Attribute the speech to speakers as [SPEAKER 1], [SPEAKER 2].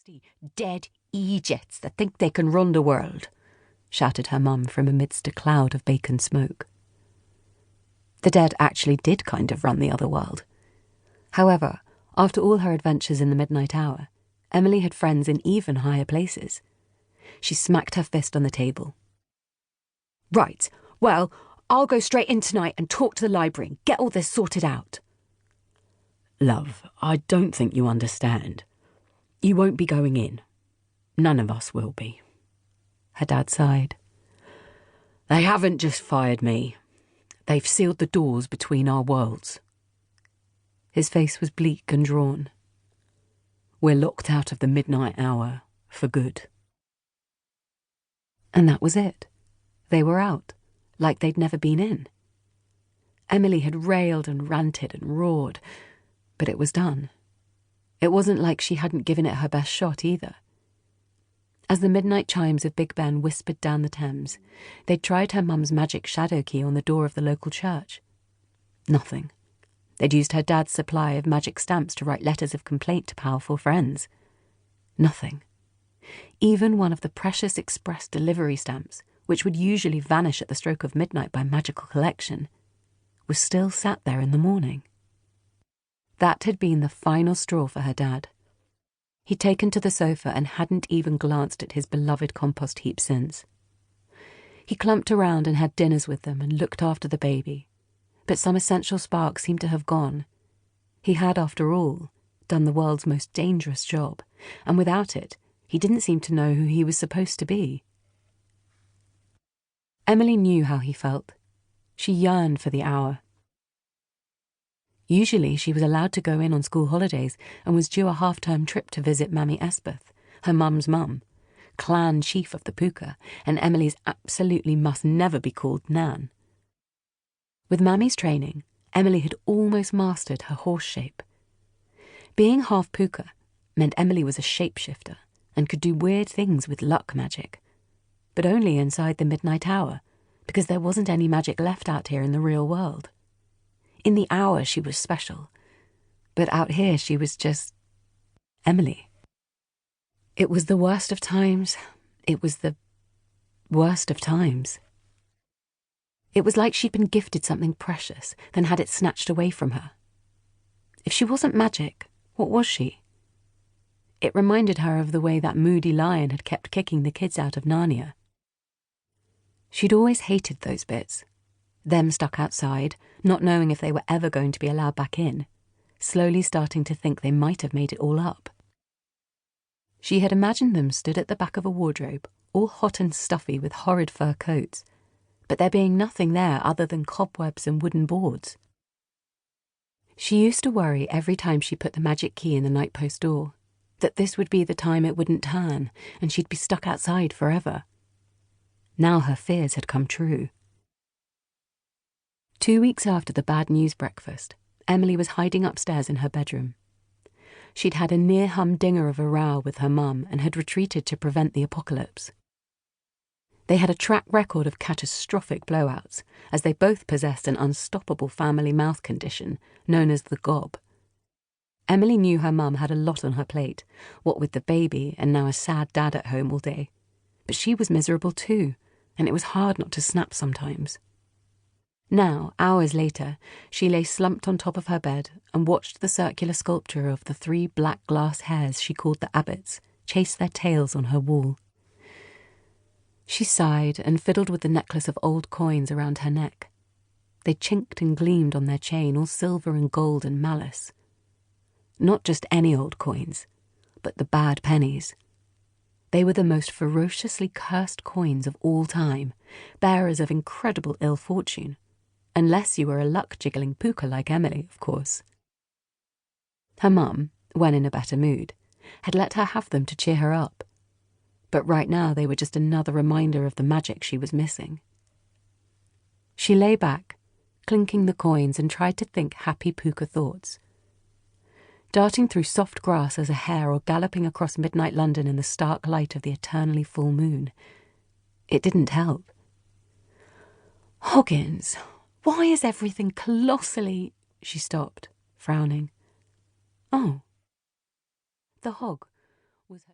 [SPEAKER 1] feisty, dead Egypts that think they can run the world, shouted her mum from amidst a cloud of bacon smoke. The dead actually did kind of run the other world. However, after all her adventures in the midnight hour, Emily had friends in even higher places. She smacked her fist on the table. Right, well, I'll go straight in tonight and talk to the library and get all this sorted out. Love, I don't think you understand. You won't be going in. None of us will be. Her dad sighed. They haven't just fired me. They've sealed the doors between our worlds. His face was bleak and drawn. We're locked out of the midnight hour for good. And that was it. They were out, like they'd never been in. Emily had railed and ranted and roared, but it was done. It wasn't like she hadn't given it her best shot either. As the midnight chimes of Big Ben whispered down the Thames, they'd tried her mum's magic shadow key on the door of the local church. Nothing. They'd used her dad's supply of magic stamps to write letters of complaint to powerful friends. Nothing. Even one of the precious express delivery stamps, which would usually vanish at the stroke of midnight by magical collection, was still sat there in the morning. That had been the final straw for her dad. He'd taken to the sofa and hadn't even glanced at his beloved compost heap since. He clumped around and had dinners with them and looked after the baby, but some essential spark seemed to have gone. He had, after all, done the world's most dangerous job, and without it, he didn't seem to know who he was supposed to be. Emily knew how he felt. She yearned for the hour. Usually she was allowed to go in on school holidays and was due a half-term trip to visit Mammy Espeth, her mum's mum, clan chief of the Pooka, and Emily's absolutely must-never be called Nan. With Mammy's training, Emily had almost mastered her horse shape. Being half Pooka meant Emily was a shapeshifter and could do weird things with luck magic, but only inside the midnight hour, because there wasn't any magic left out here in the real world. In the hour she was special, but out here she was just Emily. It was the worst of times. It was the worst of times. It was like she'd been gifted something precious, then had it snatched away from her. If she wasn't magic, what was she? It reminded her of the way that moody lion had kept kicking the kids out of Narnia. She'd always hated those bits. Them stuck outside, not knowing if they were ever going to be allowed back in, slowly starting to think they might have made it all up. She had imagined them stood at the back of a wardrobe, all hot and stuffy with horrid fur coats, but there being nothing there other than cobwebs and wooden boards. She used to worry every time she put the magic key in the night post door, that this would be the time it wouldn't turn and she'd be stuck outside forever. Now her fears had come true. 2 weeks after the bad news breakfast, Emily was hiding upstairs in her bedroom. She'd had a near humdinger of a row with her mum and had retreated to prevent the apocalypse. They had a track record of catastrophic blowouts, as they both possessed an unstoppable family mouth condition known as the gob. Emily knew her mum had a lot on her plate, what with the baby and now a sad dad at home all day. But she was miserable too, and it was hard not to snap sometimes. Now, hours later, she lay slumped on top of her bed and watched the circular sculpture of the 3 black glass hares she called the abbots chase their tails on her wall. She sighed and fiddled with the necklace of old coins around her neck. They chinked and gleamed on their chain, all silver and gold and malice. Not just any old coins, but the bad pennies. They were the most ferociously cursed coins of all time, bearers of incredible ill fortune. Unless you were a luck-jiggling Pooka like Emily, of course. Her mum, when in a better mood, had let her have them to cheer her up. But right now they were just another reminder of the magic she was missing. She lay back, clinking the coins, and tried to think happy Pooka thoughts. Darting through soft grass as a hare or galloping across midnight London in the stark light of the eternally full moon. It didn't help. Hoggins, why is everything colossally... She stopped, frowning. Oh. The hog,